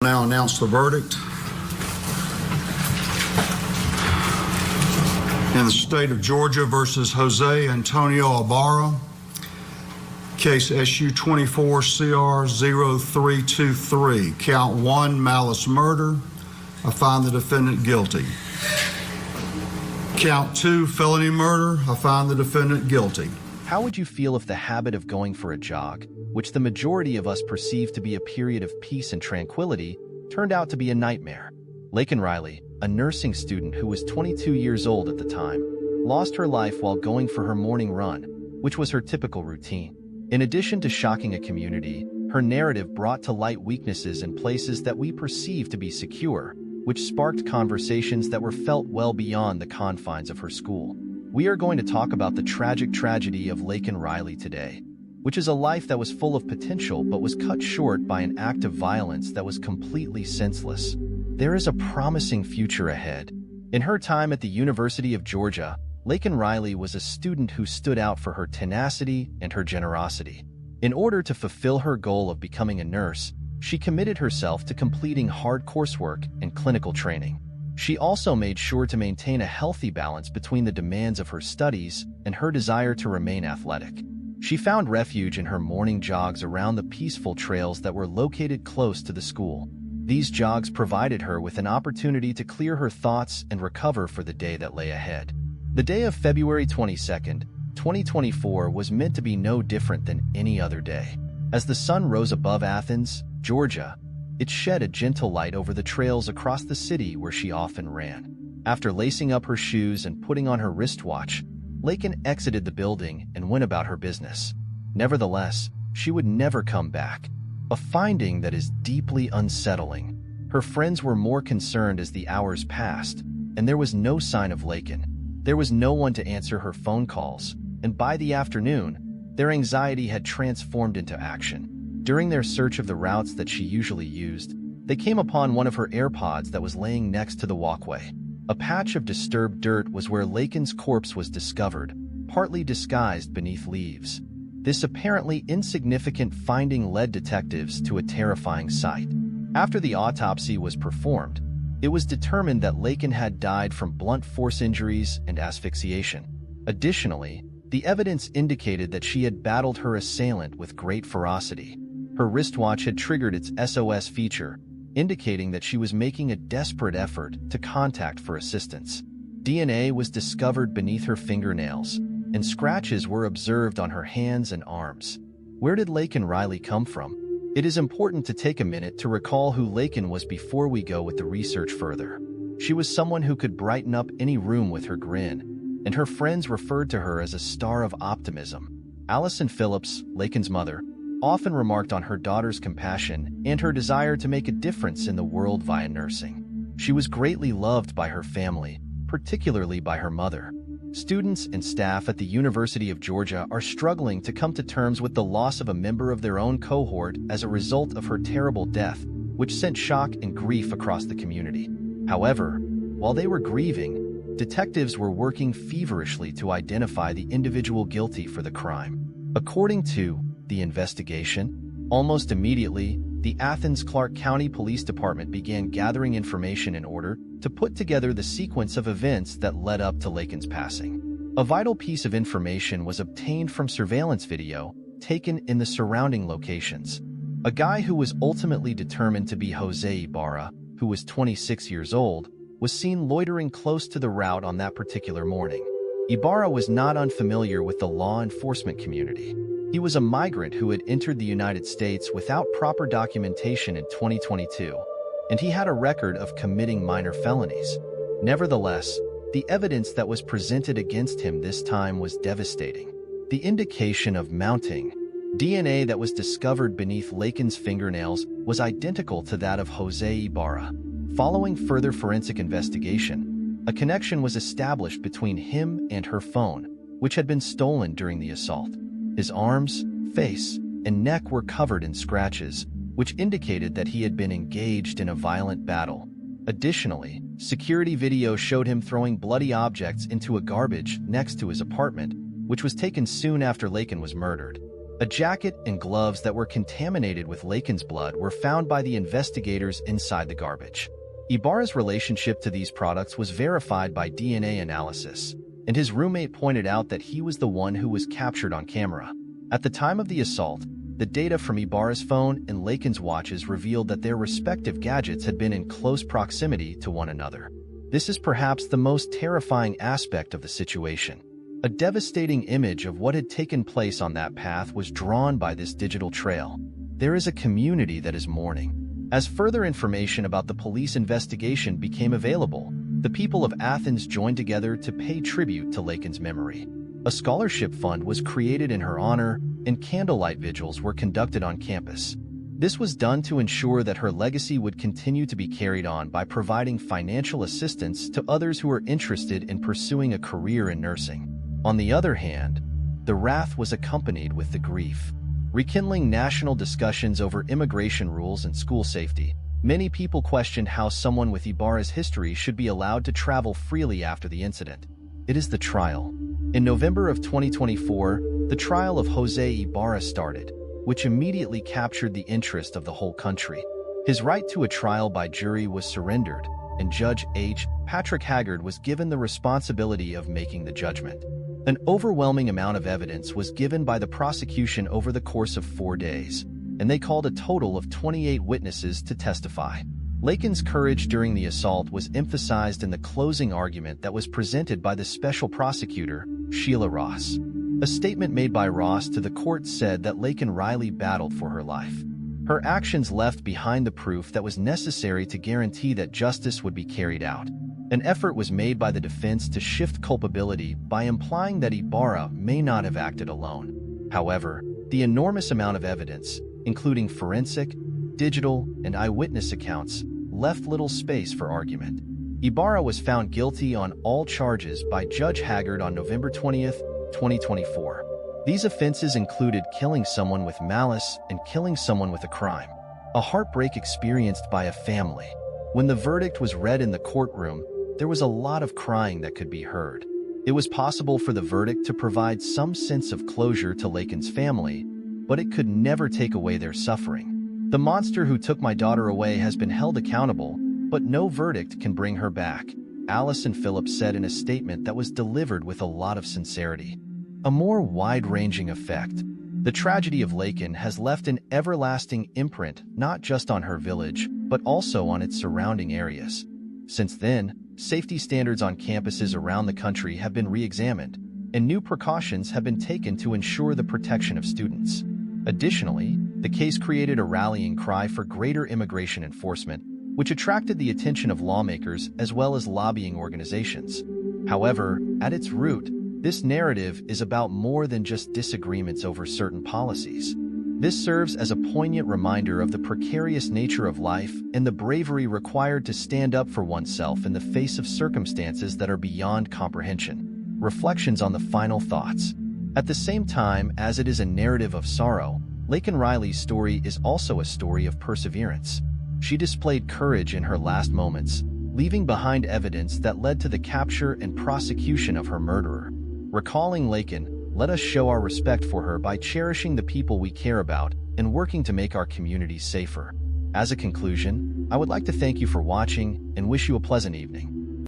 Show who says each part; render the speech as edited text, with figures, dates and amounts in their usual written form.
Speaker 1: now announce the verdict. In the state of Georgia versus Jose Antonio Ibarra, case SU 24CR0323, count 1, malice murder. I find the defendant guilty. Count 2, felony murder. I find the defendant guilty.
Speaker 2: How would you feel if the habit of going for a jog, which the majority of us perceive to be a period of peace and tranquility, turned out to be a nightmare? Laken Riley, a nursing student who was 22 years old at the time, lost her life while going for her morning run, which was her typical routine. In addition to shocking a community, her narrative brought to light weaknesses in places that we perceive to be secure, which sparked conversations that were felt well beyond the confines of her school. We are going to talk about the tragic tragedy of Laken Riley today, which is a life that was full of potential but was cut short by an act of violence that was completely senseless. There is a promising future ahead. In her time at the University of Georgia, Laken Riley was a student who stood out for her tenacity and her generosity. In order to fulfill her goal of becoming a nurse, she committed herself to completing hard coursework and clinical training. She also made sure to maintain a healthy balance between the demands of her studies and her desire to remain athletic. She found refuge in her morning jogs around the peaceful trails that were located close to the school. These jogs provided her with an opportunity to clear her thoughts and recover for the day that lay ahead. The day of February 22nd, 2024 was meant to be no different than any other day. As the sun rose above Athens, Georgia, it shed a gentle light over the trails across the city where she often ran. After lacing up her shoes and putting on her wristwatch, Laken exited the building and went about her business. Nevertheless, she would never come back, a finding that is deeply unsettling. Her friends were more concerned as the hours passed, and there was no sign of Laken. There was no one to answer her phone calls, and by the afternoon, their anxiety had transformed into action. During their search of the routes that she usually used, they came upon one of her AirPods that was laying next to the walkway. A patch of disturbed dirt was where Laken's corpse was discovered, partly disguised beneath leaves. This apparently insignificant finding led detectives to a terrifying sight. After the autopsy was performed, it was determined that Laken had died from blunt force injuries and asphyxiation. Additionally, the evidence indicated that she had battled her assailant with great ferocity. Her wristwatch had triggered its SOS feature, indicating that she was making a desperate effort to contact for assistance. DNA was discovered beneath her fingernails, and scratches were observed on her hands and arms. Where did Laken Riley come from? It is important to take a minute to recall who Laken was before we go with the research further. She was someone who could brighten up any room with her grin, and her friends referred to her as a star of optimism. Allison Phillips, Laken's mother, often remarked on her daughter's compassion and her desire to make a difference in the world via nursing. She was greatly loved by her family, particularly by her mother. Students and staff at the University of Georgia are struggling to come to terms with the loss of a member of their own cohort as a result of her terrible death, which sent shock and grief across the community. However, while they were grieving, detectives were working feverishly to identify the individual guilty for the crime. According to the investigation, almost immediately, the Athens Clark County Police Department began gathering information in order to put together the sequence of events that led up to Laken's passing. A vital piece of information was obtained from surveillance video taken in the surrounding locations. A guy who was ultimately determined to be Jose Ibarra, who was 26 years old, was seen loitering close to the route on that particular morning. Ibarra was not unfamiliar with the law enforcement community. He was a migrant who had entered the United States without proper documentation in 2022, and he had a record of committing minor felonies. Nevertheless, the evidence that was presented against him this time was devastating. The indication of mounting DNA that was discovered beneath Laken's fingernails was identical to that of Jose Ibarra. Following further forensic investigation, a connection was established between him and her phone, which had been stolen during the assault. His arms, face, and neck were covered in scratches, which indicated that he had been engaged in a violent battle. Additionally, security video showed him throwing bloody objects into a garbage next to his apartment, which was taken soon after Laken was murdered. A jacket and gloves that were contaminated with Laken's blood were found by the investigators inside the garbage. Ibarra's relationship to these products was verified by DNA analysis, and his roommate pointed out that he was the one who was captured on camera. At the time of the assault, the data from Ibarra's phone and Laken's watches revealed that their respective gadgets had been in close proximity to one another. This is perhaps the most terrifying aspect of the situation. A devastating image of what had taken place on that path was drawn by this digital trail. There is a community that is mourning. As further information about the police investigation became available, the people of Athens joined together to pay tribute to Laken's memory. A scholarship fund was created in her honor, and candlelight vigils were conducted on campus. This was done to ensure that her legacy would continue to be carried on by providing financial assistance to others who are interested in pursuing a career in nursing. On the other hand, the wrath was accompanied with the grief. Rekindling national discussions over immigration rules and school safety, many people questioned how someone with Ibarra's history should be allowed to travel freely after the incident. It is the trial. In November of 2024, the trial of Jose Ibarra started, which immediately captured the interest of the whole country. His right to a trial by jury was surrendered, and Judge H. Patrick Haggard was given the responsibility of making the judgment. An overwhelming amount of evidence was given by the prosecution over the course of 4 days, and they called a total of 28 witnesses to testify. Laken's courage during the assault was emphasized in the closing argument that was presented by the special prosecutor, Sheila Ross. A statement made by Ross to the court said that Laken Riley battled for her life. Her actions left behind the proof that was necessary to guarantee that justice would be carried out. An effort was made by the defense to shift culpability by implying that Ibarra may not have acted alone. However, the enormous amount of evidence, including forensic, digital, and eyewitness accounts, left little space for argument. Ibarra was found guilty on all charges by Judge Haggard on November 20th, 2024. These offenses included killing someone with malice and killing someone with a crime. A heartbreak experienced by a family. When the verdict was read in the courtroom, there was a lot of crying that could be heard. It was possible for the verdict to provide some sense of closure to Laken's family, but it could never take away their suffering. The monster who took my daughter away has been held accountable, but no verdict can bring her back, Allison Phillips said in a statement that was delivered with a lot of sincerity. A more wide-ranging effect. The tragedy of Laken has left an everlasting imprint not just on her village, but also on its surrounding areas. Since then, safety standards on campuses around the country have been re-examined, and new precautions have been taken to ensure the protection of students. Additionally, the case created a rallying cry for greater immigration enforcement, which attracted the attention of lawmakers as well as lobbying organizations. However, at its root, this narrative is about more than just disagreements over certain policies. This serves as a poignant reminder of the precarious nature of life and the bravery required to stand up for oneself in the face of circumstances that are beyond comprehension. Reflections on the final thoughts. At the same time as it is a narrative of sorrow, Laken Riley's story is also a story of perseverance. She displayed courage in her last moments, leaving behind evidence that led to the capture and prosecution of her murderer. Recalling Laken, let us show our respect for her by cherishing the people we care about and working to make our communities safer. As a conclusion, I would like to thank you for watching and wish you a pleasant evening.